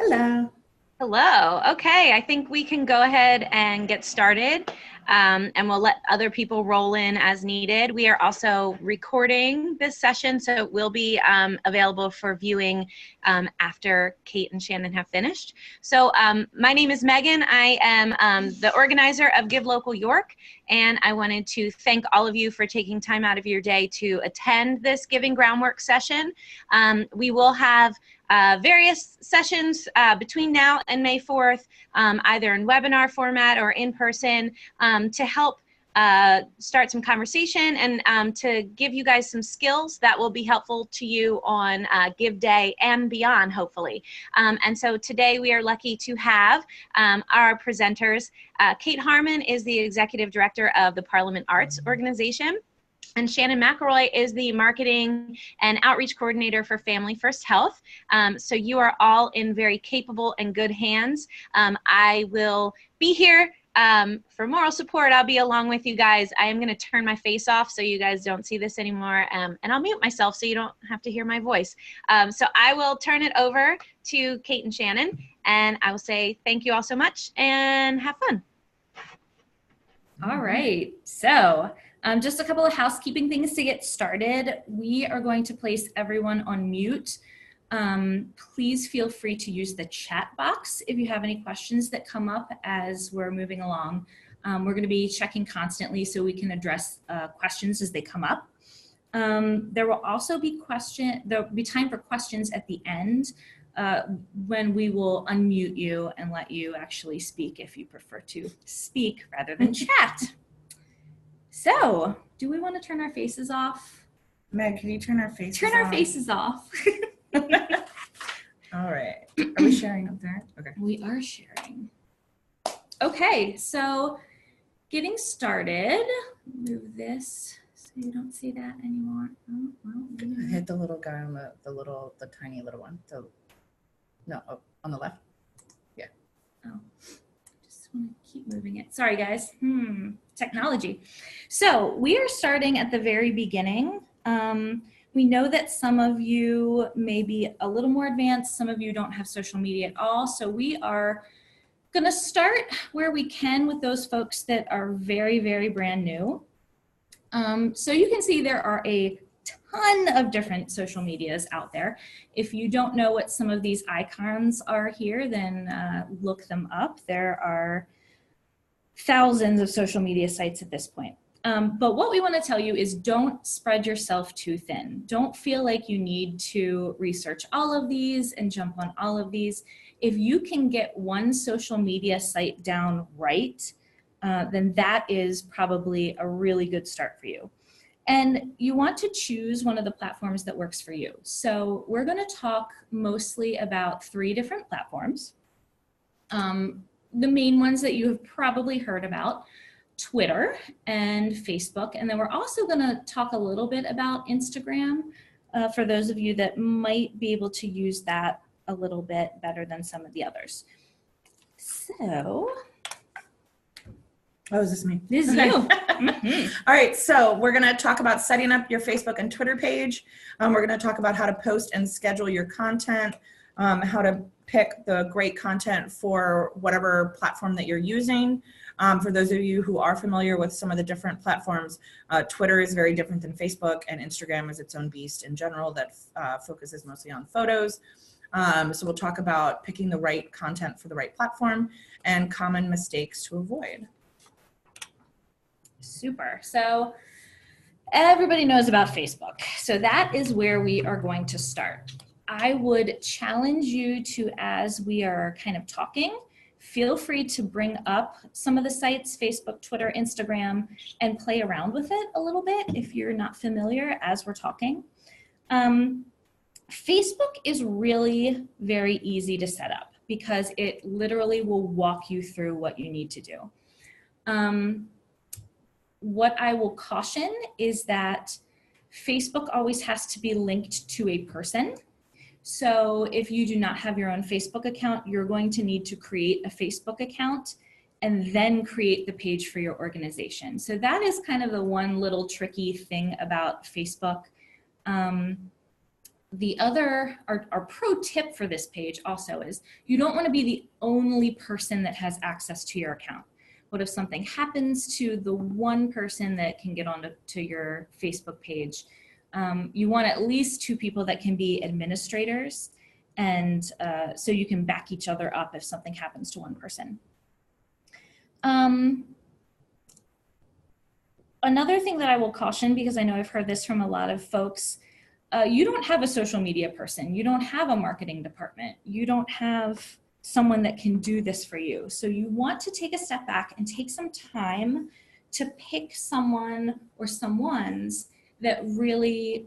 Hello. Hello. Okay, I think we can go ahead and get started, and we'll let other people roll in as needed. We are also recording this session, so it will be available for viewing after Kate and Shannon have finished. So my name is Megan. I am the organizer of Give Local York, and I wanted to thank all of you for taking time out of your day to attend this Giving Groundwork session. We will have various sessions between now and May 4th, either in webinar format or in person, to help start some conversation and to give you guys some skills that will be helpful to you on Give Day and beyond, hopefully. And so today we are lucky to have our presenters. Kate Harmon is the Executive Director of the Parliament Arts Organization. And Shannon McElroy is the Marketing and Outreach Coordinator for Family First Health. So you are all in very capable and good hands. I will be here for moral support. I'll be along with you guys. I am going to turn my face off so you guys don't see this anymore. And I'll mute myself so you don't have to hear my voice. So I will turn it over to Kate and Shannon. And I will say thank you all so much and have fun. All right. So just a couple of housekeeping things to get started. We are going to place everyone on mute. Please feel free to use the chat box if you have any questions that come up as we're moving along. We're going to be checking constantly so we can address questions as they come up. There will also be time for questions at the end when we will unmute you and let you actually speak if you prefer to speak rather than chat. So, do we want to turn our faces off? Meg, can you turn our faces off? Turn our faces off. All right. Are we sharing up there? Okay. We are sharing. Okay, so getting started. Move this so you don't see that anymore. Oh, well, Hit the little guy on the tiny little one. On the left. Yeah. Oh. Just want to keep moving it. Sorry, guys. Technology. So we are starting at the very beginning. We know that some of you may be a little more advanced. Some of you don't have social media at all. So we are going to start where we can with those folks that are very, very brand new. So you can see there are a ton of different social medias out there. If you don't know what some of these icons are here, then look them up. There are thousands of social media sites at this point. But what we want to tell you is don't spread yourself too thin. Don't feel like you need to research all of these and jump on all of these. If you can get one social media site down right, then that is probably a really good start for you. And you want to choose one of the platforms that works for you. So we're going to talk mostly about 3 different platforms. The main ones that you have probably heard about: Twitter and Facebook. And then we're also going to talk a little bit about Instagram for those of you that might be able to use that a little bit better than some of the others. So... Oh, is this me? This is you. Mm-hmm. All right, so we're going to talk about setting up your Facebook and Twitter page. We're going to talk about how to post and schedule your content, how to pick the great content for whatever platform that you're using. For those of you who are familiar with some of the different platforms, Twitter is very different than Facebook, and Instagram is its own beast in general that focuses mostly on photos. So we'll talk about picking the right content for the right platform and common mistakes to avoid. Super. So everybody knows about Facebook. So that is where we are going to start. I would challenge you to, as we are kind of talking, feel free to bring up some of the sites, Facebook, Twitter, Instagram, and play around with it a little bit if you're not familiar as we're talking. Facebook is really very easy to set up because it literally will walk you through what you need to do. What I will caution is that Facebook always has to be linked to a person. So if you do not have your own Facebook account, you're going to need to create a Facebook account and then create the page for your organization. So that is kind of the one little tricky thing about Facebook. our pro tip for this page also is you don't want to be the only person that has access to your account. What if something happens to the one person that can get onto your Facebook page? You want at least 2 people that can be administrators, and so you can back each other up if something happens to one person. Another thing that I will caution, because I know I've heard this from a lot of folks, you don't have a social media person, you don't have a marketing department, you don't have someone that can do this for you. So you want to take a step back and take some time to pick someone or someones that really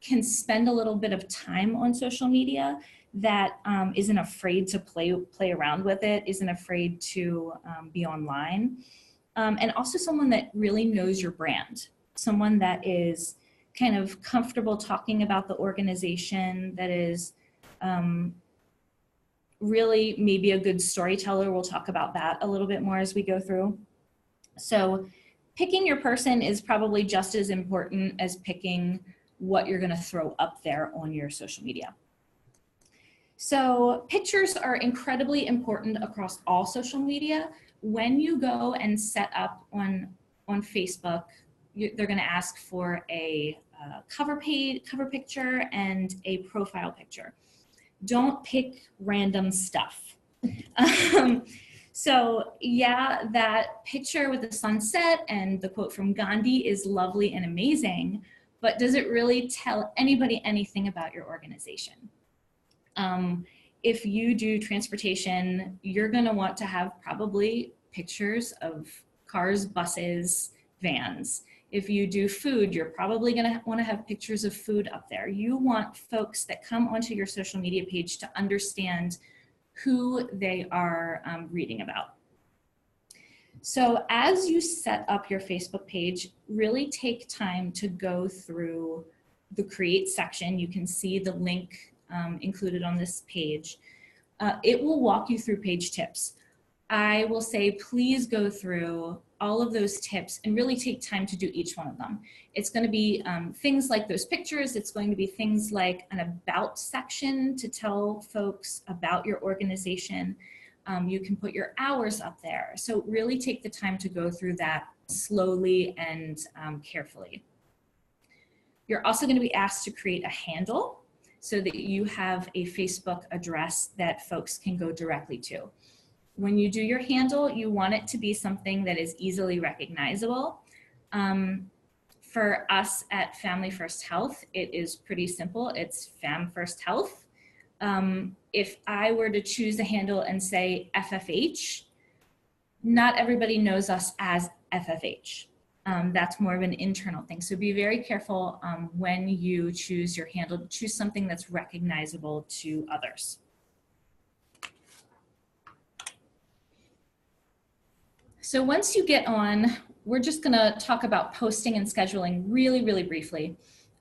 can spend a little bit of time on social media, that isn't afraid to play around with it, isn't afraid to be online. And also someone that really knows your brand, someone that is kind of comfortable talking about the organization, that is really maybe a good storyteller. We'll talk about that a little bit more as we go through. So picking your person is probably just as important as picking what you're going to throw up there on your social media. So pictures are incredibly important across all social media. When you go and set up on Facebook, they're going to ask for a cover picture and a profile picture. Don't pick random stuff. So yeah, that picture with the sunset and the quote from Gandhi is lovely and amazing, but does it really tell anybody anything about your organization? If you do transportation, you're going to want to have probably pictures of cars, buses, vans. If you do food, you're probably going to want to have pictures of food up there. You want folks that come onto your social media page to understand who they are reading about. So as you set up your Facebook page, really take time to go through the create section. You can see the link included on this page. It will walk you through page tips. I will say, please go through all of those tips and really take time to do each one of them. It's going to be things like those pictures. It's going to be things like an about section to tell folks about your organization. You can put your hours up there. So really take the time to go through that slowly and carefully. You're also going to be asked to create a handle so that you have a Facebook address that folks can go directly to. When you do your handle, you want it to be something that is easily recognizable. For us at Family First Health, it is pretty simple. It's Fam First Health. If I were to choose a handle and say FFH, not everybody knows us as FFH. That's more of an internal thing. So be very careful when you choose your handle. Choose something that's recognizable to others. So once you get on, we're just going to talk about posting and scheduling really, really briefly.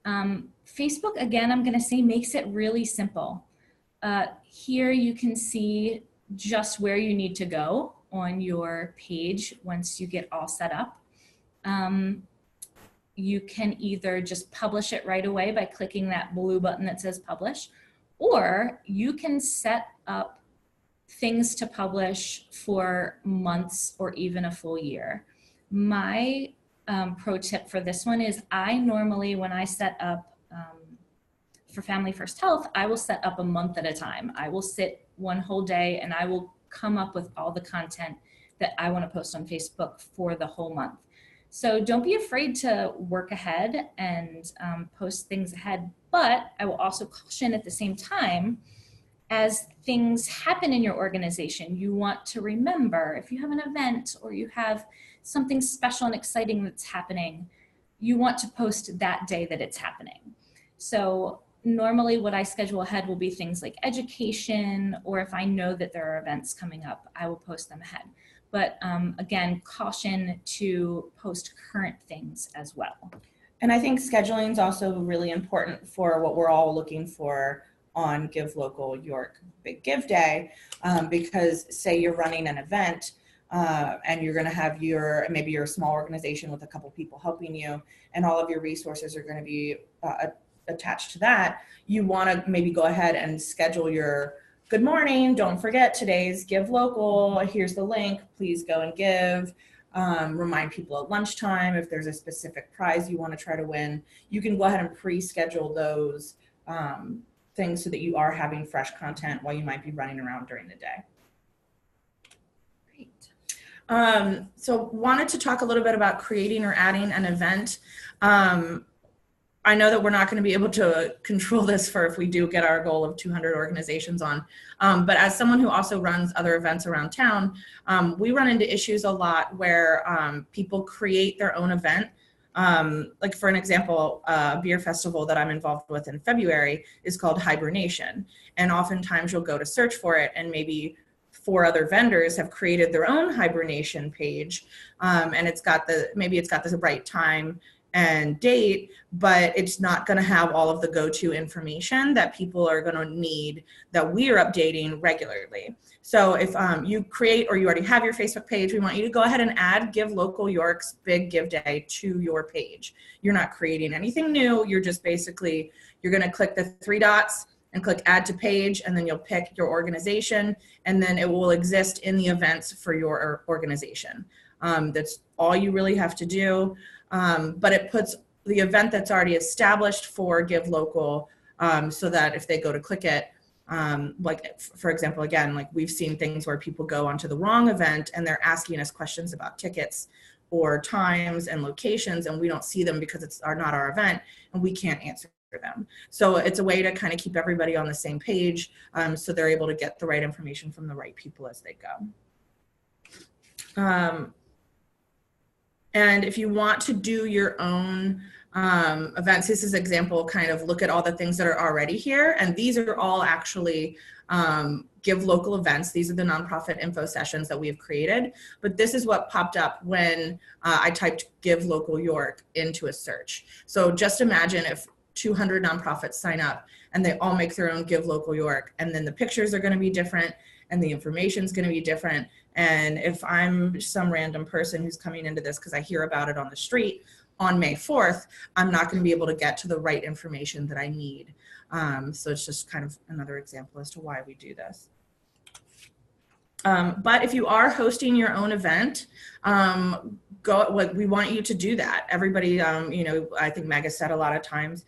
Facebook, again, I'm going to say makes it really simple. Here you can see just where you need to go on your page once you get all set up. You can either just publish it right away by clicking that blue button that says publish, or you can set up things to publish for months or even a full year. My pro tip for this one is I normally, when I set up for Family First Health, I will set up a month at a time. I will sit one whole day and I will come up with all the content that I want to post on Facebook for the whole month. So don't be afraid to work ahead and post things ahead, but I will also caution at the same time, as things happen in your organization, you want to remember if you have an event or you have something special and exciting that's happening, you want to post that day that it's happening. So normally what I schedule ahead will be things like education, or if I know that there are events coming up, I will post them ahead. But again, caution to post current things as well. And I think scheduling is also really important for what we're all looking for on Give Local York Big Give Day, because say you're running an event and you're going to have maybe you're a small organization with a couple people helping you, and all of your resources are going to be attached to that, you want to maybe go ahead and schedule your good morning. Don't forget today's Give Local. Here's the link. Please go and give. Remind people at lunchtime if there's a specific prize you want to try to win. You can go ahead and pre-schedule those things so that you are having fresh content while you might be running around during the day. Great. So wanted to talk a little bit about creating or adding an event. I know that we're not going to be able to control this for if we do get our goal of 200 organizations on, but as someone who also runs other events around town, we run into issues a lot where people create their own event. Like for an example, a beer festival that I'm involved with in February is called Hibernation. And oftentimes you'll go to search for it and maybe 4 other vendors have created their own Hibernation page. And maybe it's got the right time and date, but it's not going to have all of the go-to information that people are going to need that we're updating regularly. So if you create or you already have your Facebook page, we want you to go ahead and add Give Local York's Big Give Day to your page. You're not creating anything new. You're just basically, you're going to click the 3 dots and click add to page, and then you'll pick your organization, and then it will exist in the events for your organization. That's all you really have to do. But it puts the event that's already established for Give Local so that if they go to click it, like for example, again, like we've seen things where people go onto the wrong event and they're asking us questions about tickets or times and locations, and we don't see them because it's not our event and we can't answer them. So it's a way to kind of keep everybody on the same page so they're able to get the right information from the right people as they go. And if you want to do your own events, this is an example, kind of look at all the things that are already here. And these are all actually Give Local events. These are the nonprofit info sessions that we have created. But this is what popped up when I typed Give Local York into a search. So just imagine if 200 nonprofits sign up and they all make their own Give Local York, and then the pictures are going to be different and the information is going to be different. And if I'm some random person who's coming into this because I hear about it on the street on May 4th, I'm not going to be able to get to the right information that I need. So it's just kind of another example as to why we do this. But if you are hosting your own event, we want you to do that. Everybody, you know, I think Meg has said a lot of times,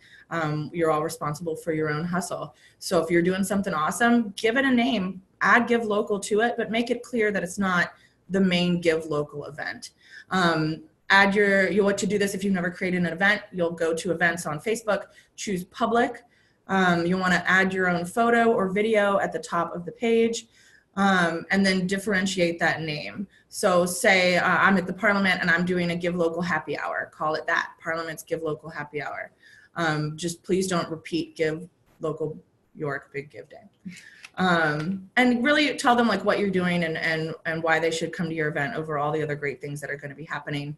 you're all responsible for your own hustle. So if you're doing something awesome, give it a name, add Give Local to it, but make it clear that it's not the main Give Local event. You'll want to do this if you've never created an event. You'll go to events on Facebook, choose public. You want to add your own photo or video at the top of the page. And then differentiate that name. So say I'm at the Parliament and I'm doing a Give Local happy hour. Call it that, Parliament's Give Local happy hour. Just please don't repeat Give Local York Big Give Day. And really tell them like what you're doing and why they should come to your event over all the other great things that are going to be happening.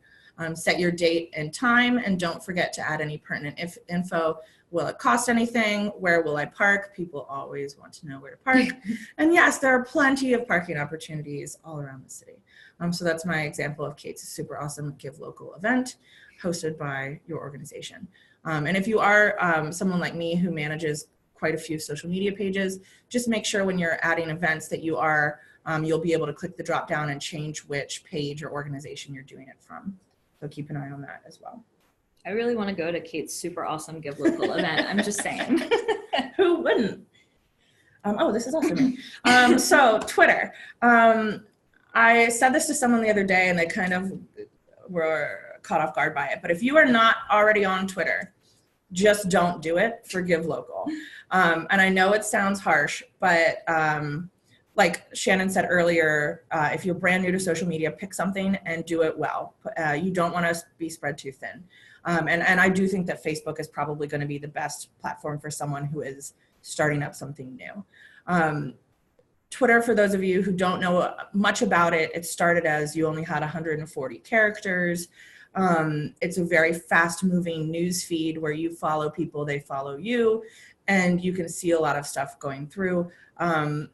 Set your date and time, and don't forget to add any pertinent info. Will it cost anything? Where will I park? People always want to know where to park. And yes, there are plenty of parking opportunities all around the city. So that's my example of Kate's super awesome Give Local event hosted by your organization. And if you are someone like me who manages quite a few social media pages, just make sure when you're adding events that you are, you'll be able to click the drop down and change which page or organization you're doing it from. So keep an eye on that as well. I really want to go to Kate's super awesome Give Local event. I'm just saying. Who wouldn't? Oh, this is also me. So Twitter. I said this to someone the other day and they kind of were caught off guard by it. But if you are not already on Twitter, just don't do it for Give Local. And I know it sounds harsh, but like Shannon said earlier, if you're brand new to social media, pick something and do it well. You don't want to be spread too thin. And I do think that Facebook is probably going to be the best platform for someone who is starting up something new. Twitter, for those of you who don't know much about it, it started as you only had 140 characters. It's a very fast-moving news feed where you follow people, they follow you, and you can see a lot of stuff going through. And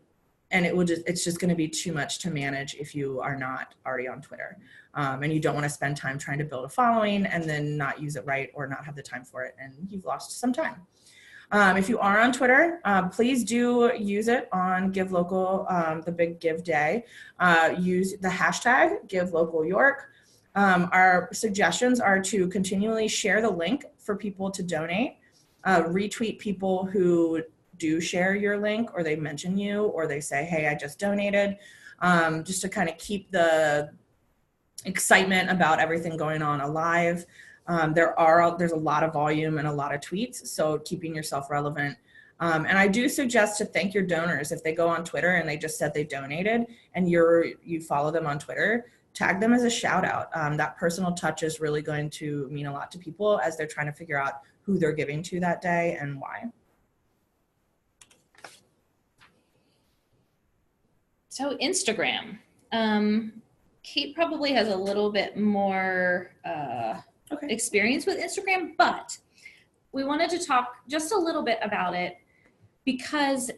it's just going to be too much to manage if you are not already on Twitter. And you don't want to spend time trying to build a following and then not use it right or not have the time for it, and you've lost some time. If you are on Twitter, please do use it on Give Local, the big Give Day. Use the hashtag Give Local York. Our suggestions are to continually share the link for people to donate, retweet people who do share your link, or they mention you, or they say, hey, I just donated, just to kind of keep the excitement about everything going on alive. There's a lot of volume and a lot of tweets, so keeping yourself relevant. And I do suggest to thank your donors. If they go on Twitter and they just said they donated and you follow them on Twitter, tag them as a shout out. That personal touch is really going to mean a lot to people as they're trying to figure out who they're giving to that day and why. So Instagram. Kate probably has a little bit more experience with Instagram, but we wanted to talk just a little bit about it because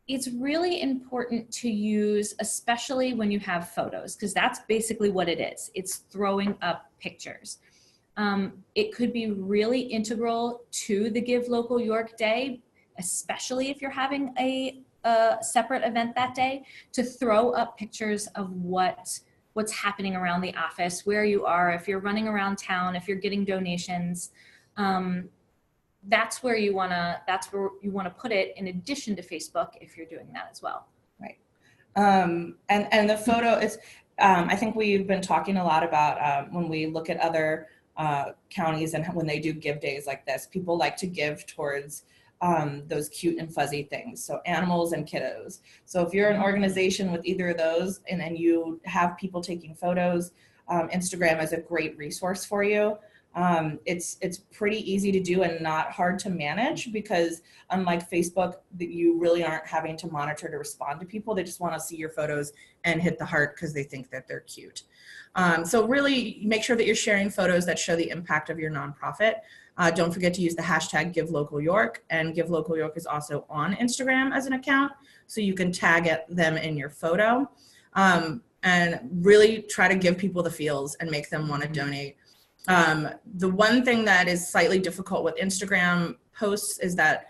it's really important to use, especially when you have photos, because that's basically what it is. It's throwing up pictures. It could be really integral to the Give Local York Day, especially if you're having a separate event that day, to throw up pictures of what's happening around the office, where you are, if you're running around town, if you're getting donations. That's where you wanna put it, in addition to Facebook, if you're doing that as well. Right. And the photo is, I think we've been talking a lot about when we look at other counties and when they do give days like this, people like to give towards those cute and fuzzy things. So animals and kiddos. So if you're an organization with either of those and then you have people taking photos, Instagram is a great resource for you. It's pretty easy to do and not hard to manage, because unlike Facebook, you really aren't having to monitor to respond to people. They just want to see your photos and hit the heart because they think that they're cute. So really make sure that you're sharing photos that show the impact of your nonprofit. Don't forget to use the hashtag Give Local York, and Give Local York is also on Instagram as an account, so you can tag them in your photo, and really try to give people the feels and make them want to donate. The one thing that is slightly difficult with Instagram posts is that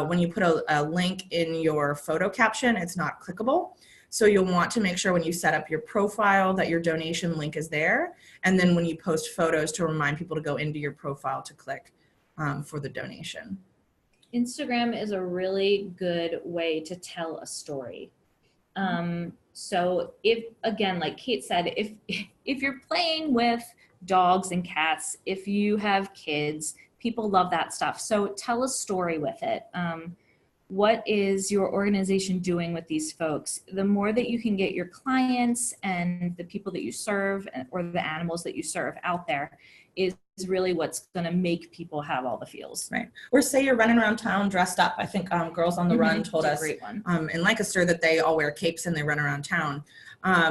when you put a link in your photo caption, it's not clickable. So you'll want to make sure when you set up your profile that your donation link is there. And then when you post photos, to remind people to go into your profile to click for the donation. Instagram is a really good way to tell a story. So if, again, like Kate said, if you're playing with dogs and cats, if you have kids, people love that stuff. So tell a story with it. What is your organization doing with these folks? The more that you can get your clients and the people that you serve, or the animals that you serve out there, is really what's going to make people have all the feels. Right. Or say you're running around town dressed up. I think Girls on the Run told us in Lancaster that they all wear capes and they run around town.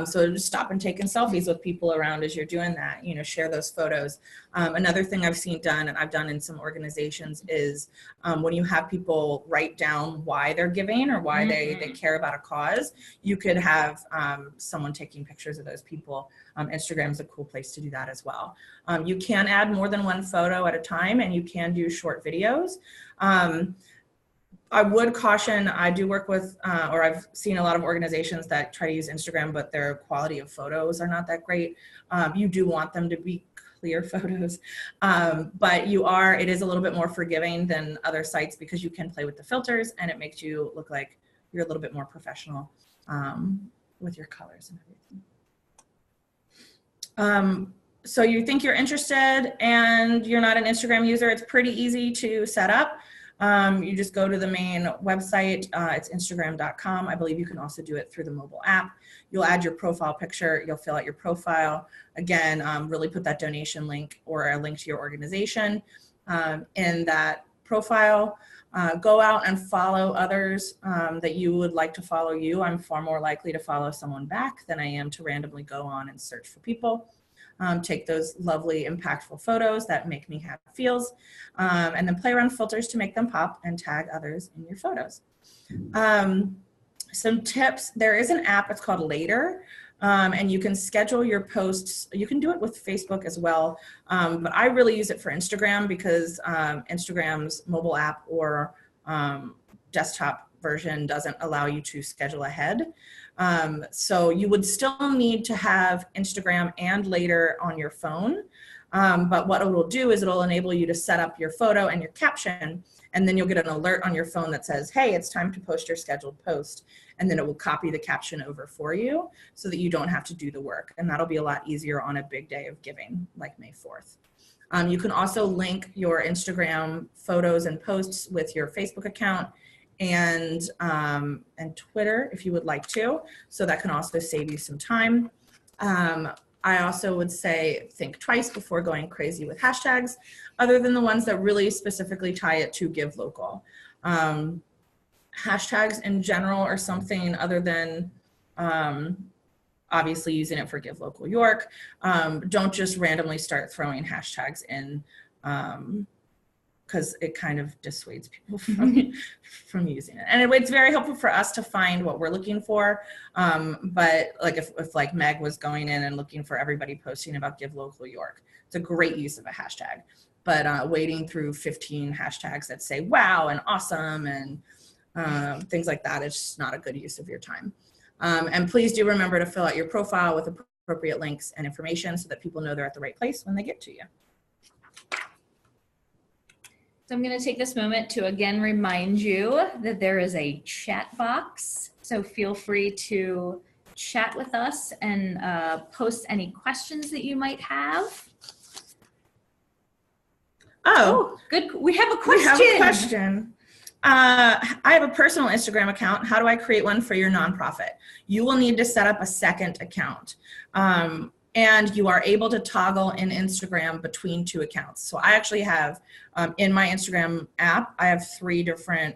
So just stop and taking selfies with people around as you're doing that, share those photos. Another thing I've seen done, and I've done in some organizations, is when you have people write down why they're giving or why they care about a cause, you could have someone taking pictures of those people. Instagram is a cool place to do that as well. You can add more than one photo at a time, and you can do short videos. I would caution, I do work with, or I've seen a lot of organizations that try to use Instagram, but their quality of photos are not that great. You do want them to be clear photos, but it is a little bit more forgiving than other sites, because you can play with the filters and it makes you look like you're a little bit more professional with your colors and everything. So you think you're interested and you're not an Instagram user, it's pretty easy to set up. You just go to the main website, it's instagram.com. I believe you can also do it through the mobile app. You'll add your profile picture, you'll fill out your profile. Again, really put that donation link or a link to your organization in that profile. Go out and follow others that you would like to follow you. I'm far more likely to follow someone back than I am to randomly go on and search for people. Take those lovely, impactful photos that make me have feels, and then play around filters to make them pop, and tag others in your photos. Some tips, there is an app, it's called Later. and you can schedule your posts. You can do it with Facebook as well, but I really use it for Instagram because Instagram's mobile app or desktop version doesn't allow you to schedule ahead. So you would still need to have Instagram and Later on your phone. But what it will do is it'll enable you to set up your photo and your caption, and then you'll get an alert on your phone that says, hey, it's time to post your scheduled post. And then it will copy the caption over for you so that you don't have to do the work. And that'll be a lot easier on a big day of giving like May 4th. You can also link your Instagram photos and posts with your Facebook account and Twitter if you would like to. So that can also save you some time. I also would say think twice before going crazy with hashtags, other than the ones that really specifically tie it to Give Local. Hashtags in general are something other than obviously using it for Give Local York. Don't just randomly start throwing hashtags in because it kind of dissuades people from using it. And it's very helpful for us to find what we're looking for. But like if like Meg was going in and looking for everybody posting about Give Local York, it's a great use of a hashtag. But wading through 15 hashtags that say wow and awesome and things like that, it's just not a good use of your time. And please do remember to fill out your profile with appropriate links and information so that people know they're at the right place when they get to you. So I'm going to take this moment to again remind you that there is a chat box. So feel free to chat with us and post any questions that you might have. Oh, good. We have a question. We have a question. I have a personal Instagram account. How do I create one for your nonprofit? You will need to set up a second account. And you are able to toggle in Instagram between two accounts. So I actually have, in my Instagram app, I have 3 different,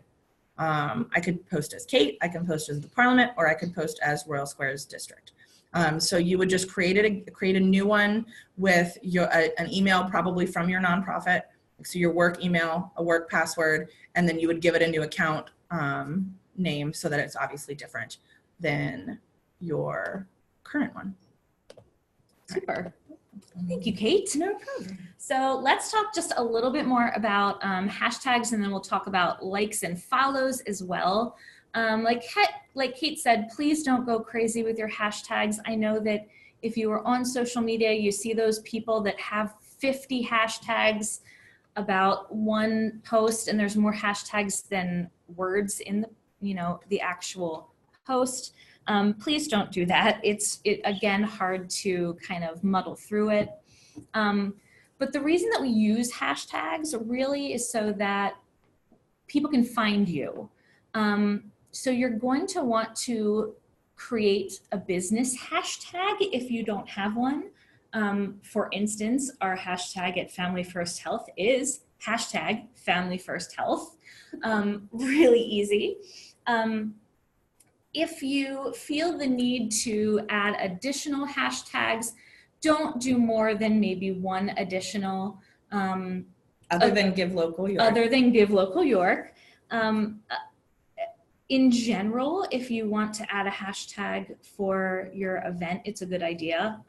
I could post as Kate, I can post as the Parliament, or I could post as Royal Squares District. So you would just create a new one with an email probably from your nonprofit. So your work email, a work password, and then you would give it a new account name so that it's obviously different than your current one. Super. Thank you, Kate. No problem. So let's talk just a little bit more about hashtags, and then we'll talk about likes and follows as well. Like Kate said, please don't go crazy with your hashtags. I know that if you are on social media, you see those people that have 50 hashtags about one post, and there's more hashtags than words in the actual post. Please don't do that. It's again hard to kind of muddle through it. But the reason that we use hashtags really is so that people can find you. So you're going to want to create a business hashtag if you don't have one. For instance, our hashtag at Family First Health is hashtag Family First Health. Really easy. If you feel the need to add additional hashtags, don't do more than maybe one additional. Other than Give Local York. Other than Give Local York. In general, if you want to add a hashtag for your event, it's a good idea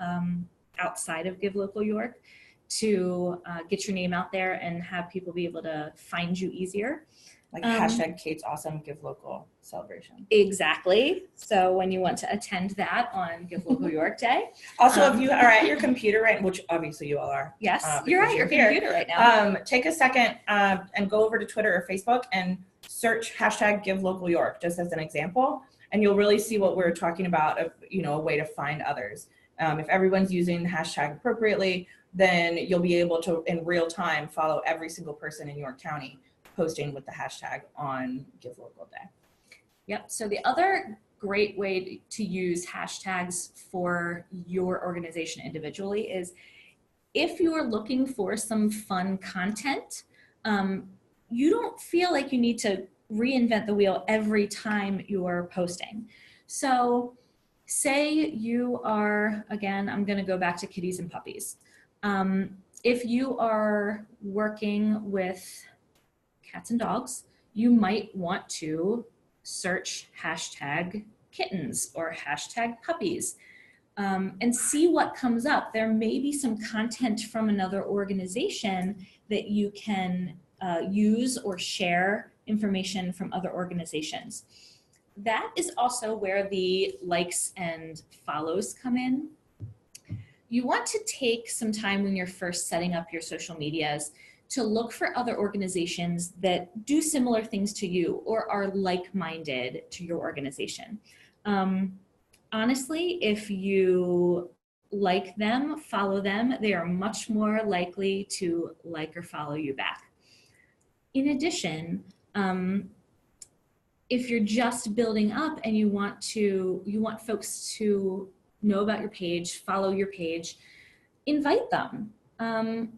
outside of Give Local York to get your name out there and have people be able to find you easier. Like hashtag Kate's Awesome Give Local Celebration. Exactly. So when you want to attend that on Give Local York Day. Also, if you are at your computer, right, which obviously you all are. Yes, you're at your computer right now. Take a second and go over to Twitter or Facebook and search hashtag Give Local York, just as an example. And you'll really see what we're talking about, a way to find others. If everyone's using the hashtag appropriately, then you'll be able to, in real time, follow every single person in York County posting with the hashtag on Give Local Day. Yep. So the other great way to use hashtags for your organization individually is if you are looking for some fun content, you don't feel like you need to reinvent the wheel every time you're posting. So say you are, again, I'm going to go back to kitties and puppies. If you are working with cats and dogs, you might want to search hashtag kittens or hashtag puppies. and see what comes up. There may be some content from another organization that you can use or share information from other organizations. That is also where the likes and follows come in. You want to take some time when you're first setting up your social medias to look for other organizations that do similar things to you or are like-minded to your organization. Honestly, if you like them, follow them, they are much more likely to like or follow you back. In addition, if you're just building up and you want folks to know about your page, follow your page, invite them.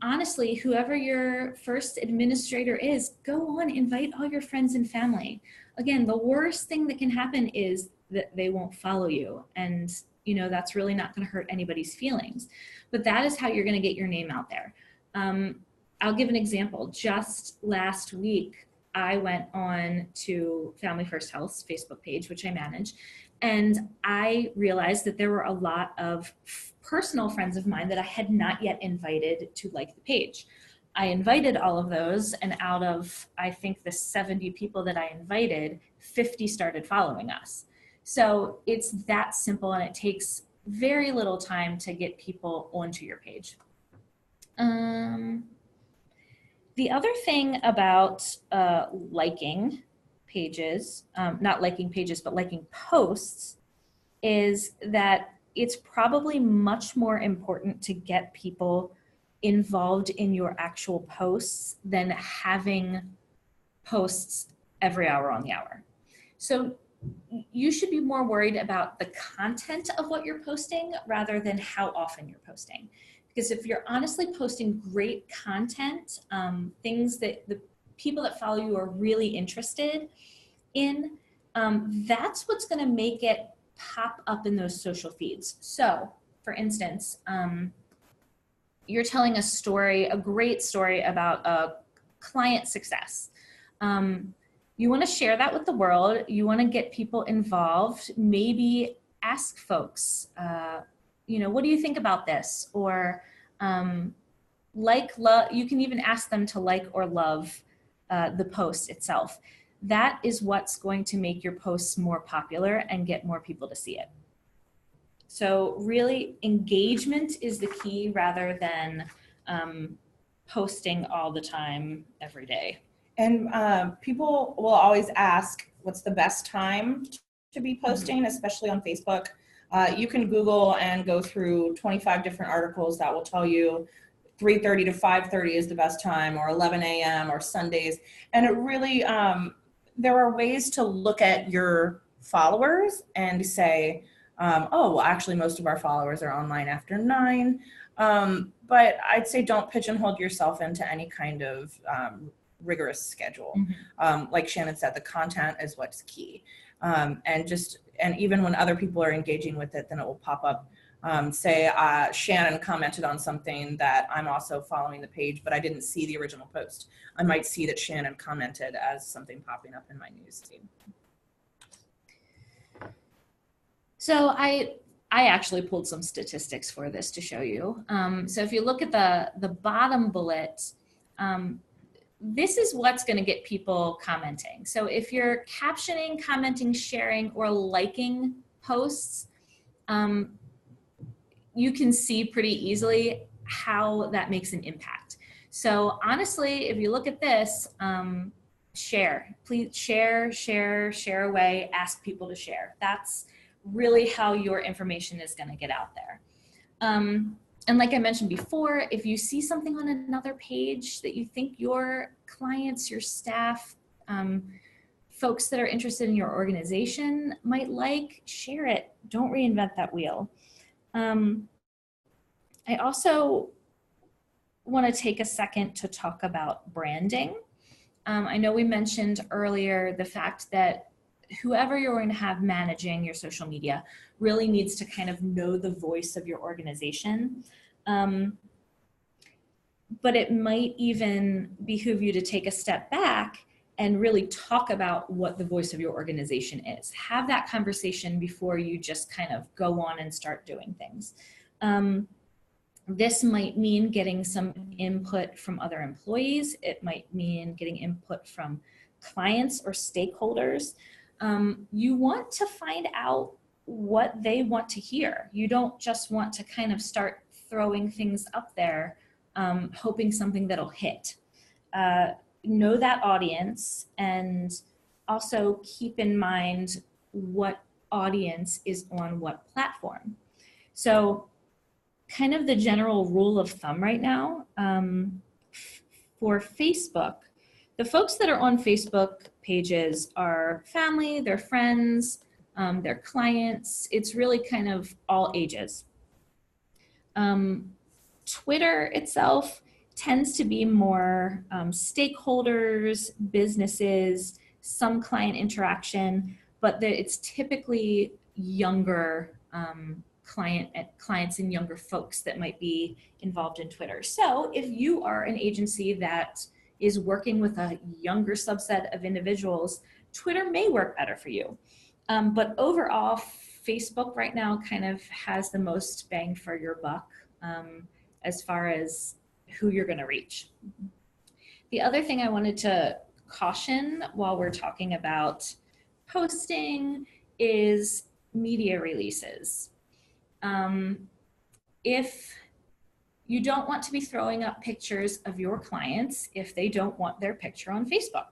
Honestly, whoever your first administrator is, go on, invite all your friends and family. Again, the worst thing that can happen is that they won't follow you. And that's really not going to hurt anybody's feelings. But that is how you're going to get your name out there. I'll give an example. Just last week, I went on to Family First Health's Facebook page, which I manage, and I realized that there were a lot of personal friends of mine that I had not yet invited to like the page. I invited all of those, and out of, I think, the 70 people that I invited, 50 started following us. So it's that simple, and it takes very little time to get people onto your page. The other thing about liking pages, not liking pages, but liking posts, is that it's probably much more important to get people involved in your actual posts than having posts every hour on the hour. So you should be more worried about the content of what you're posting rather than how often you're posting. Because if you're honestly posting great content, things that the people that follow you are really interested in, that's what's going to make it pop up in those social feeds. So, for instance, you're telling a story, a great story about a client success. You want to share that with the world. You want to get people involved. Maybe ask folks, what do you think about this? Or you can even ask them to like or love the post itself. That is what's going to make your posts more popular and get more people to see it. So really, engagement is the key rather than posting all the time every day. And people will always ask, what's the best time to be posting, especially on Facebook? You can Google and go through 25 different articles that will tell you 3:30 to 5:30 is the best time, or 11 a.m. or Sundays. And it really, there are ways to look at your followers and say, oh, well, actually most of our followers are online after 9. But I'd say don't pigeonhole yourself into any kind of rigorous schedule. Like Shannon said, the content is what's key. And even when other people are engaging with it, then it will pop up. Say Shannon commented on something that I'm also following the page, but I didn't see the original post. I might see that Shannon commented as something popping up in my news feed. So I actually pulled some statistics for this to show you. So if you look at the bottom bullet, this is what's going to get people commenting. So if you're captioning, commenting, sharing, or liking posts, you can see pretty easily how that makes an impact. So honestly, if you look at this, share. Please share away, ask people to share. That's really how your information is going to get out there. And like I mentioned before, if you see something on another page that you think your clients, your staff, folks that are interested in your organization might like, share it. Don't reinvent that wheel. I also want to take a second to talk about branding. I know we mentioned earlier the fact that whoever you're going to have managing your social media really needs to kind of know the voice of your organization. But it might even behoove you to take a step back and really talk about what the voice of your organization is. Have that conversation before you just kind of go on and start doing things. This might mean getting some input from other employees. It might mean getting input from clients or stakeholders. You want to find out what they want to hear. You don't just want to kind of start throwing things up there, hoping something that'll hit. Know that audience, and also keep in mind what audience is on what platform. So kind of the general rule of thumb right now, for Facebook, the folks that are on Facebook pages are family, their friends, their clients. It's really kind of all ages. Twitter itself tends to be more stakeholders, businesses, some client interaction, but it's typically younger clients and younger folks that might be involved in Twitter. So if you are an agency that is working with a younger subset of individuals, Twitter may work better for you. But overall, Facebook right now kind of has the most bang for your buck as far as who you're going to reach. The other thing I wanted to caution while we're talking about posting is media releases. If you don't want to be throwing up pictures of your clients if they don't want their picture on Facebook.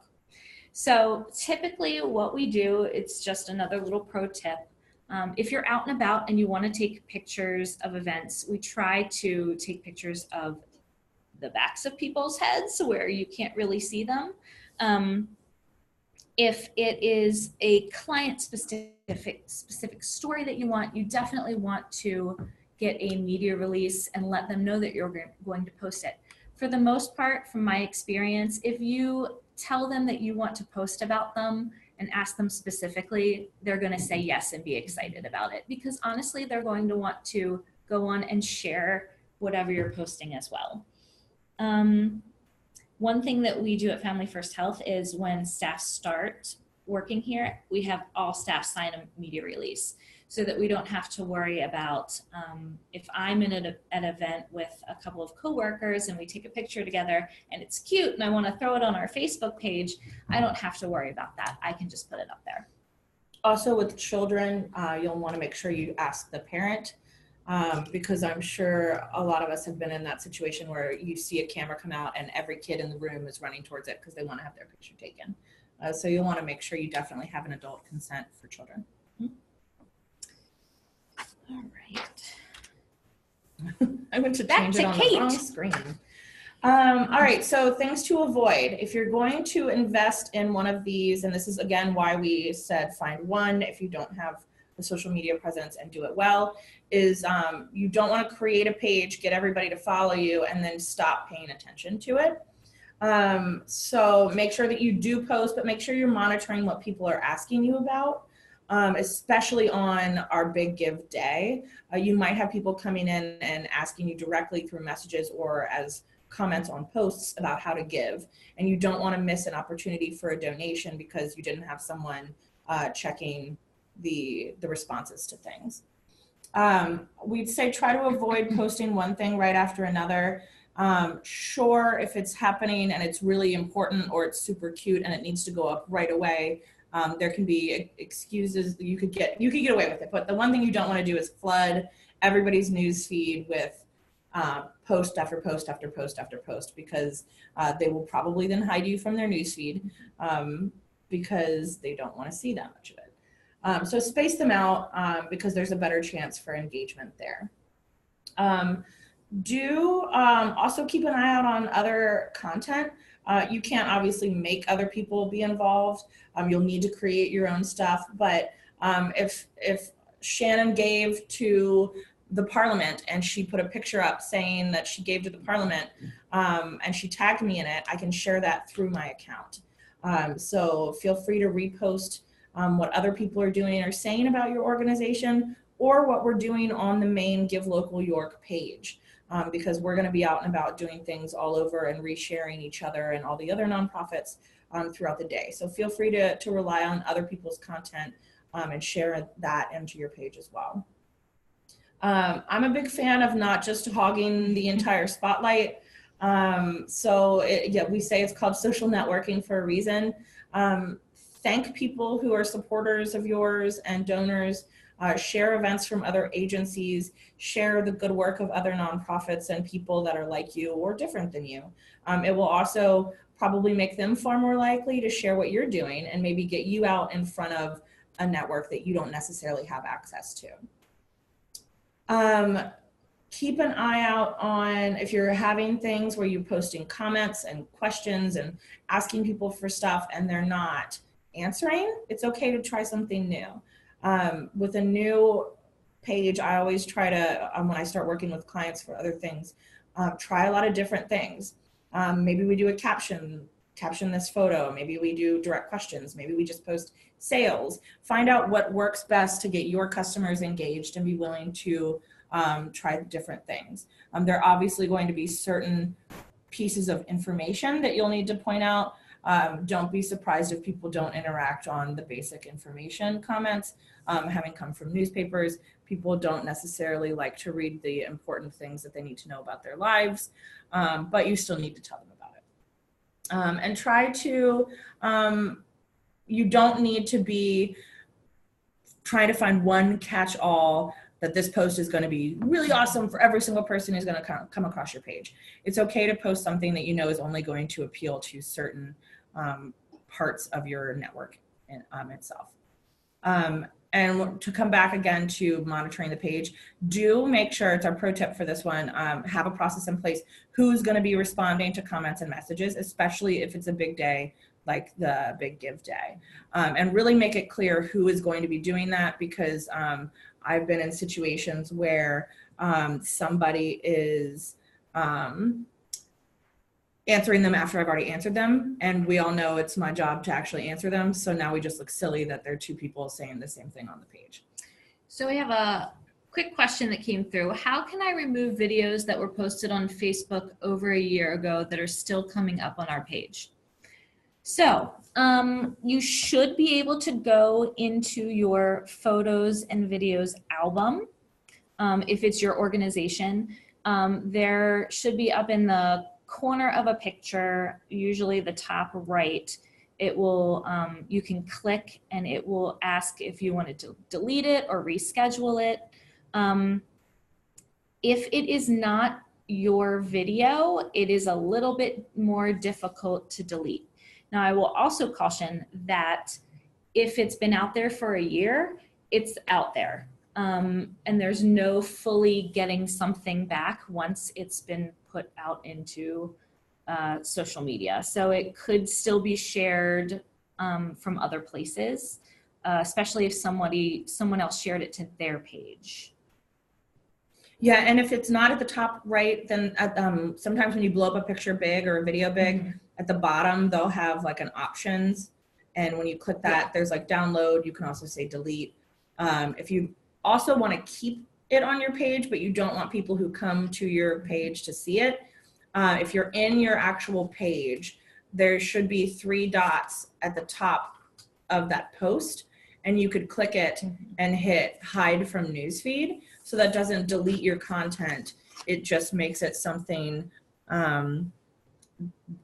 So typically what we do, it's just another little pro tip. If you're out and about and you want to take pictures of events, we try to take pictures of the backs of people's heads where you can't really see them. If it is a client specific story that you want, you definitely want to get a media release and let them know that you're going to post it. For the most part, from my experience, if you tell them that you want to post about them and ask them specifically, they're going to say yes and be excited about it, because honestly, they're going to want to go on and share whatever you're posting as well. One thing that we do at Family First Health is when staff start working here, we have all staff sign a media release so that we don't have to worry about if I'm in an event with a couple of coworkers and we take a picture together and it's cute and I want to throw it on our Facebook page, I don't have to worry about that. I can just put it up there. Also with children, you'll want to make sure you ask the parent, because I'm sure a lot of us have been in that situation where you see a camera come out and every kid in the room is running towards it because they want to have their picture taken. So you'll want to make sure you definitely have an adult consent for children. All right. I went to change it on the wrong screen. All right, so things to avoid. If you're going to invest in one of these, and this is again why we said find one if you don't have the social media presence and do it well, is you don't want to create a page, get everybody to follow you, and then stop paying attention to it. So make sure that you do post, but make sure you're monitoring what people are asking you about. Especially on our big give day. You might have people coming in and asking you directly through messages or as comments on posts about how to give, and you don't want to miss an opportunity for a donation because you didn't have someone checking the responses to things. We'd say try to avoid posting one thing right after another. Sure, if it's happening and it's really important or it's super cute and it needs to go up right away, there can be excuses. You could get away with it, but the one thing you don't want to do is flood everybody's news feed with post after post after post after post, because they will probably then hide you from their news feed because they don't want to see that much of it. So space them out because there's a better chance for engagement there. Also keep an eye out on other content. You can't obviously make other people be involved. You'll need to create your own stuff. But if Shannon gave to the Parliament and she put a picture up saying that she gave to the Parliament and she tagged me in it, I can share that through my account. So feel free to repost what other people are doing or saying about your organization, or what we're doing on the main Give Local York page. Because we're going to be out and about doing things all over and resharing each other and all the other nonprofits throughout the day. So feel free to rely on other people's content and share that into your page as well. I'm a big fan of not just hogging the entire spotlight. Yeah, we say it's called social networking for a reason. Thank people who are supporters of yours and donors. Share events from other agencies, share the good work of other nonprofits and people that are like you or different than you. It will also probably make them far more likely to share what you're doing and maybe get you out in front of a network that you don't necessarily have access to. Keep an eye out on if you're having things where you're posting comments and questions and asking people for stuff and they're not answering, it's okay to try something new. With a new page, I always try to, when I start working with clients for other things, try a lot of different things. Maybe we do a caption this photo. Maybe we do direct questions. Maybe we just post sales. Find out what works best to get your customers engaged and be willing to try different things. There are obviously going to be certain pieces of information that you'll need to point out. Don't be surprised if people don't interact on the basic information comments. Having come from newspapers, people don't necessarily like to read the important things that they need to know about their lives, but you still need to tell them about it. And try to, you don't need to be trying to find one catch-all that this post is going to be really awesome for every single person who's going to come across your page. It's okay to post something that you know is only going to appeal to certain parts of your network itself. And to come back again to monitoring the page, do make sure, it's our pro tip for this one, have a process in place who's going to be responding to comments and messages, especially if it's a big day like the Big Give Day. And really make it clear who is going to be doing that, because I've been in situations where somebody is answering them after I've already answered them, and we all know it's my job to actually answer them. So now we just look silly that there are two people saying the same thing on the page. So we have a quick question that came through. How can I remove videos that were posted on Facebook over a year ago that are still coming up on our page? So you should be able to go into your photos and videos album. If it's your organization, there should be up in the corner of a picture, usually the top right, it will, you can click and it will ask if you wanted to delete it or reschedule it. If it is not your video, it is a little bit more difficult to delete. Now, I will also caution that if it's been out there for a year, it's out there. And there's no fully getting something back once it's been put out into social media. So it could still be shared from other places, especially if someone else shared it to their page. Yeah, and if it's not at the top right, then sometimes when you blow up a picture big or a video big, at the bottom they'll have like an options, and when you click that, there's like download. You can also say delete. If you also want to keep it on your page, but you don't want people who come to your page to see it, if you're in your actual page, there should be 3 dots at the top of that post, and you could click it and hit hide from newsfeed. So that doesn't delete your content. It just makes it something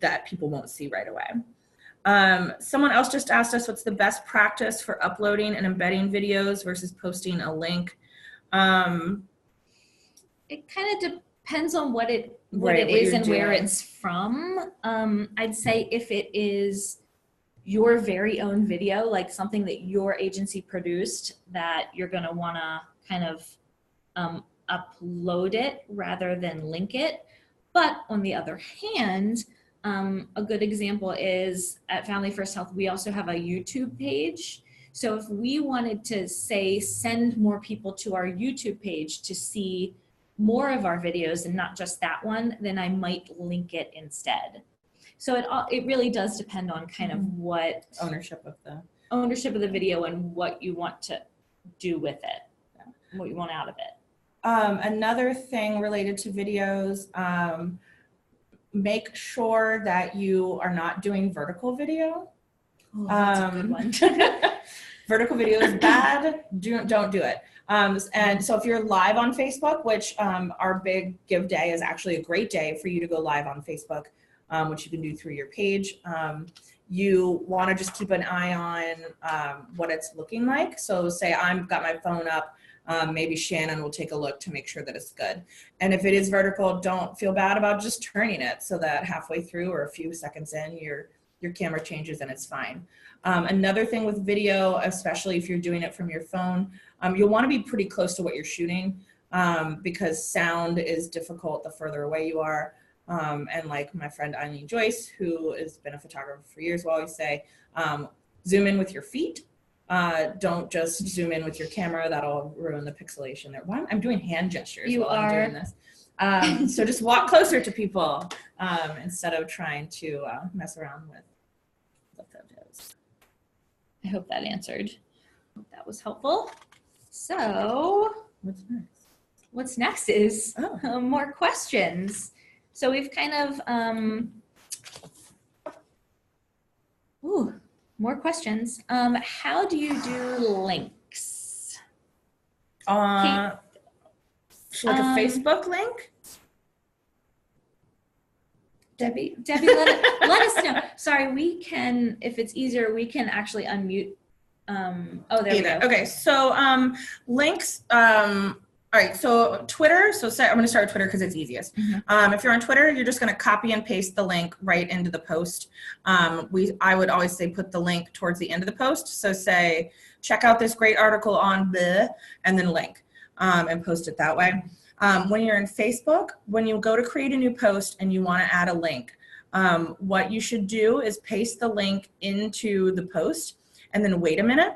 that people won't see right away. Someone else just asked us what's the best practice for uploading and embedding videos versus posting a link. It kind of depends on what it is and where it's from. I'd say if it is your very own video, like something that your agency produced, that you're going to want to kind of upload it rather than link it. But on the other hand, a good example is at Family First Health, we also have a YouTube page. So if we wanted to say, send more people to our YouTube page to see more of our videos and not just that one, then I might link it instead. So it really does depend on kind of what ownership of the video and what you want to do with it, what you want out of it. Another thing related to videos, make sure that you are not doing vertical video. Oh, that's a good one. Vertical video is bad. Don't do it. And so if you're live on Facebook, which our big give day is actually a great day for you to go live on Facebook, which you can do through your page. You want to just keep an eye on what it's looking like. So say I've got my phone up, maybe Shannon will take a look to make sure that it's good. And if it is vertical, don't feel bad about just turning it so that halfway through or a few seconds in, your camera changes and it's fine. Another thing with video, especially if you're doing it from your phone, you'll want to be pretty close to what you're shooting because sound is difficult the further away you are. And like my friend Eileen Joyce, who has been a photographer for years, will always say, zoom in with your feet. Don't just zoom in with your camera. That'll ruin the pixelation there. I'm doing hand gestures while I'm doing this. So just walk closer to people instead of trying to mess around with the photos. I hope that answered. I hope that was helpful. So What's next? What's next is more questions. So we've kind of, more questions. How do you do links? Like a Facebook link? Debbie, let us know. Sorry, we can, if it's easier, we can actually unmute. There we go. Okay, so links, all right, so Twitter, I'm going to start with Twitter because it's easiest. If you're on Twitter, you're just going to copy and paste the link right into the post. I would always say put the link towards the end of the post. So say, check out this great article on the, and then link, and post it that way. When you're in Facebook, when you go to create a new post and you want to add a link, what you should do is paste the link into the post and then wait a minute.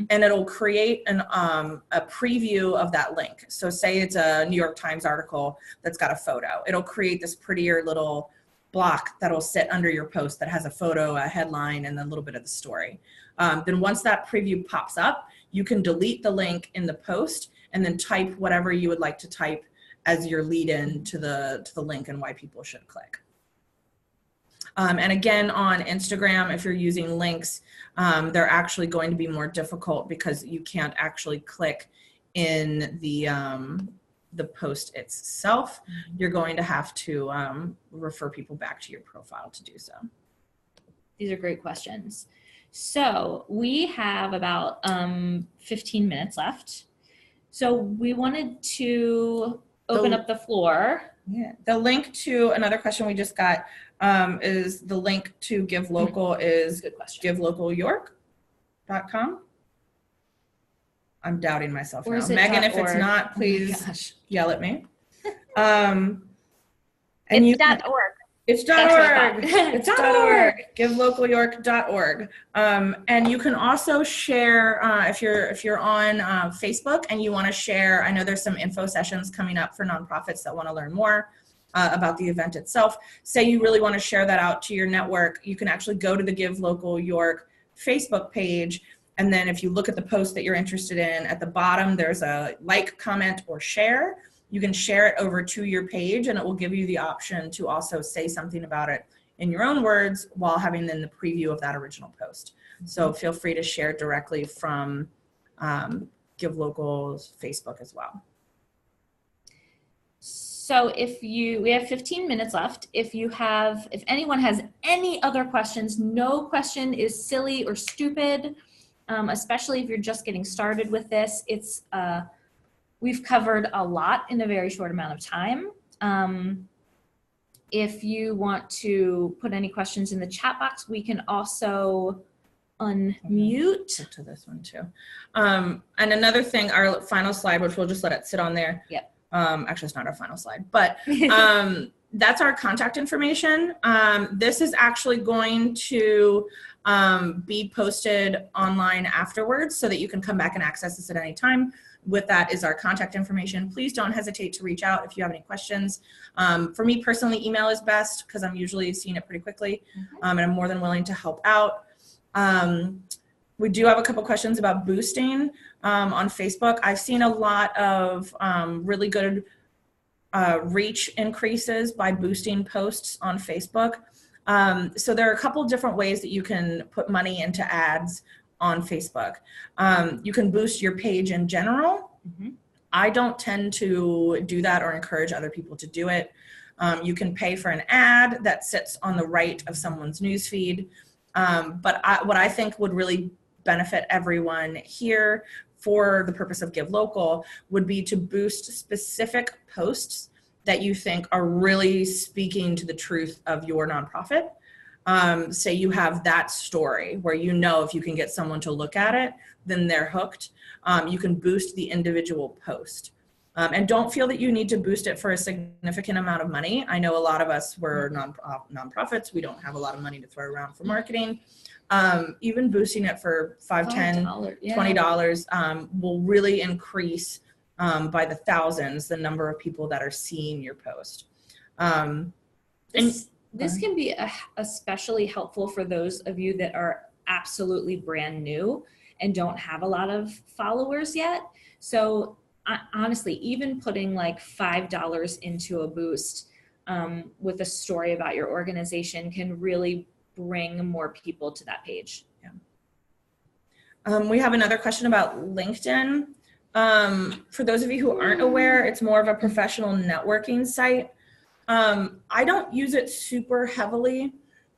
And it'll create a preview of that link. So say it's a New York Times article that's got a photo. It'll create this prettier little block that'll sit under your post that has a photo, a headline, and a little bit of the story. Then once that preview pops up, you can delete the link in the post and then type whatever you would like to type as your lead in to the link and why people should click. And again, on Instagram, if you're using links, they're actually going to be more difficult because you can't actually click in the post itself. You're going to have to refer people back to your profile to do so. These are great questions. So we have about 15 minutes left. So we wanted to open up the floor. Yeah, the link to another question we just got is the link to Give Local is givelocalyork.com. I'm doubting myself now. Megan, if it's not, please yell at me. And it's .org. It's .org. It's .org. GiveLocalYork.org. And you can also share if you're on Facebook and you want to share. I know there's some info sessions coming up for nonprofits that want to learn more about the event itself. Say you really want to share that out to your network. You can actually go to the Give Local York Facebook page. And then if you look at the post that you're interested in, at the bottom, there's a like, comment, or share. You can share it over to your page and it will give you the option to also say something about it in your own words while having then the preview of that original post. So feel free to share directly from Give Local's Facebook as well. So we have 15 minutes left. If anyone has any other questions, no question is silly or stupid, especially if you're just getting started with this. We've covered a lot in a very short amount of time. If you want to put any questions in the chat box, we can also unmute. To this one too. And another thing, our final slide, which we'll just let it sit on there. Yep. Actually, it's not our final slide, but that's our contact information. This is actually going to be posted online afterwards so that you can come back and access this at any time. With that is our contact information. Please don't hesitate to reach out if you have any questions. For me personally, email is best because I'm usually seeing it pretty quickly, and I'm more than willing to help out. We do have a couple questions about boosting on Facebook. I've seen a lot of really good reach increases by boosting posts on Facebook. So there are a couple different ways that you can put money into ads on Facebook. You can boost your page in general. I don't tend to do that or encourage other people to do it. You can pay for an ad that sits on the right of someone's newsfeed. But what I think would really benefit everyone here for the purpose of Give Local would be to boost specific posts that you think are really speaking to the truth of your nonprofit. Say you have that story where you know if you can get someone to look at it, then they're hooked. You can boost the individual post. And don't feel that you need to boost it for a significant amount of money. I know a lot of us were nonprofits. We don't have a lot of money to throw around for marketing. Even boosting it for $5, $10, $20 will really increase by the thousands the number of people that are seeing your post. This can be especially helpful for those of you that are absolutely brand new and don't have a lot of followers yet. So honestly, even putting like $5 into a boost with a story about your organization can really bring more people to that page. We have another question about LinkedIn. For those of you who aren't aware, it's more of a professional networking site. I don't use it super heavily,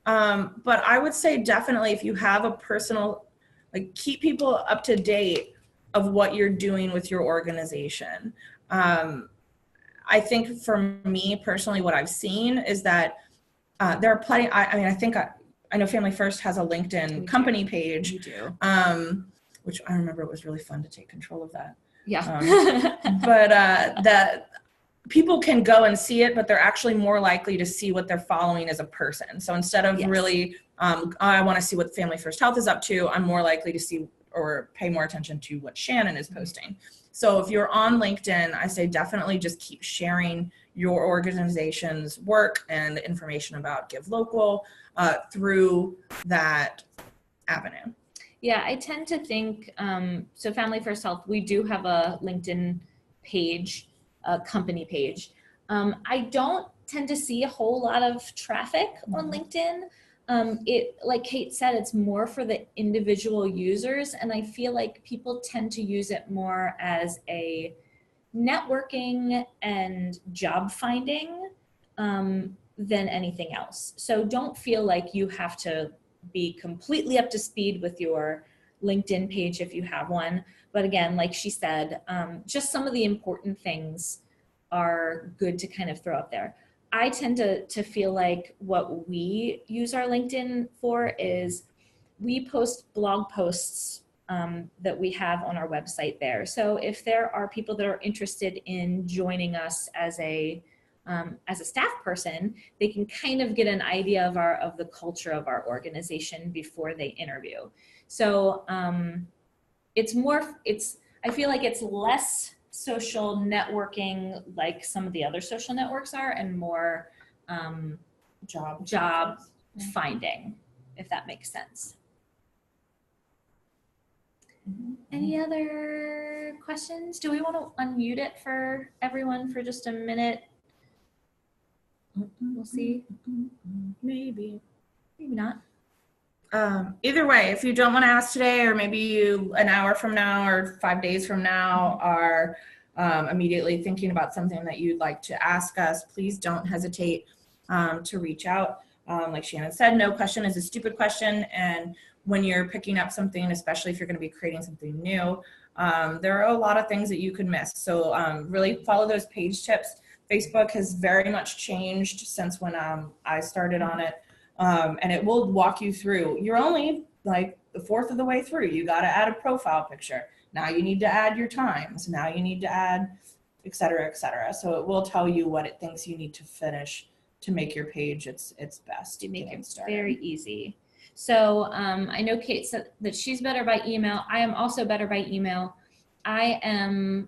but I would say definitely if you have a personal, like keep people up to date of what you're doing with your organization. I think for me personally, what I've seen is that there are plenty, I know Family First has a LinkedIn company page, which I remember it was really fun to take control of that. But that people can go and see it, but they're actually more likely to see what they're following as a person. So instead of really, I want to see what Family First Health is up to, I'm more likely to see or pay more attention to what Shannon is posting. So if you're on LinkedIn, I say definitely just keep sharing your organization's work and information about Give Local through that avenue. Yeah, I tend to think, so Family First Health, we do have a LinkedIn page, a company page. I don't tend to see a whole lot of traffic on LinkedIn. It, like Kate said, it's more for the individual users, and I feel like people tend to use it more as a networking and job finding than anything else. So don't feel like you have to be completely up to speed with your LinkedIn page if you have one. But again, like she said, just some of the important things are good to kind of throw up there. I tend to feel like what we use our LinkedIn for is we post blog posts that we have on our website there. So if there are people that are interested in joining us as a staff person, they can kind of get an idea of the culture of our organization before they interview. So I feel like it's less social networking like some of the other social networks are, and more job finding, if that makes sense. Any other questions? Do we want to unmute it for everyone for just a minute? We'll see. Maybe not. Either way, if you don't want to ask today, or maybe you an hour from now or 5 days from now are immediately thinking about something that you'd like to ask us, please don't hesitate to reach out. Like Shannon said, no question is a stupid question. And when you're picking up something, especially if you're going to be creating something new, there are a lot of things that you could miss. So really follow those page tips. Facebook has very much changed since when I started on it. And it will walk you through. You're only like the fourth of the way through. You got to add a profile picture. Now you need to add your times. Now you need to add, et cetera, et cetera. So it will tell you what it thinks you need to finish to make your page its best. To make it very easy. So I know Kate said that she's better by email. I am also better by email. I am,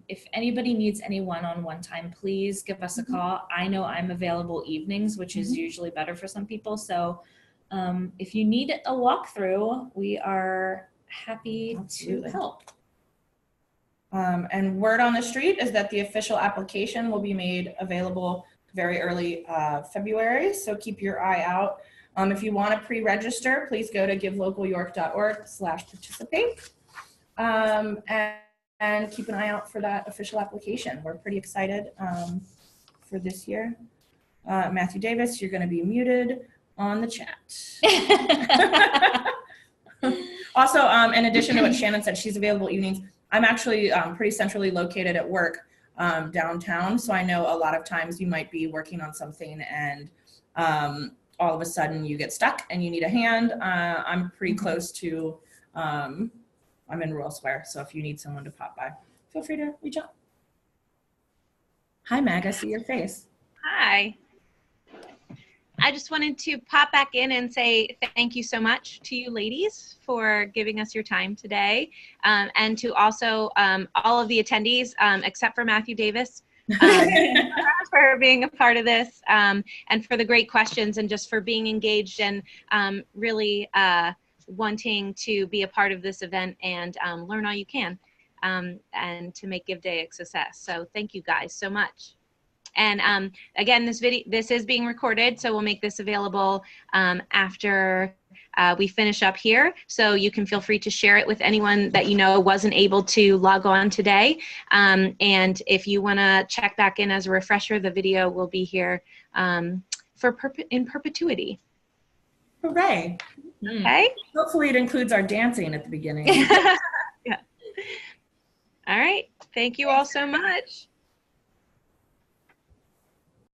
if anybody needs any one-on-one time, please give us a call. I know I'm available evenings, which is usually better for some people. So if you need a walkthrough, we are happy to help. And word on the street is that the official application will be made available very early February, so keep your eye out. If you want to pre-register, please go to givelocalyorick.org/participate, and keep an eye out for that official application. We're pretty excited for this year. Matthew Davis, you're going to be muted on the chat. Also, in addition to what Shannon said, she's available evenings. I'm actually pretty centrally located at work downtown, so I know a lot of times you might be working on something and all of a sudden you get stuck and you need a hand. I'm pretty close to, I'm in Royal Square, so if you need someone to pop by, feel free to reach out. Hi, Mag, I see your face. Hi. I just wanted to pop back in and say thank you so much to you ladies for giving us your time today, and to also all of the attendees, except for Matthew Davis, for being a part of this, and for the great questions, and just for being engaged and really wanting to be a part of this event and learn all you can, and to make Give Day a success. So thank you guys so much. And again, this is being recorded, so we'll make this available after we finish up here. So you can feel free to share it with anyone that you know wasn't able to log on today. And if you want to check back in as a refresher, the video will be here in perpetuity. Hooray. Okay. Hopefully it includes our dancing at the beginning. Yeah. All right. Thank you all so much.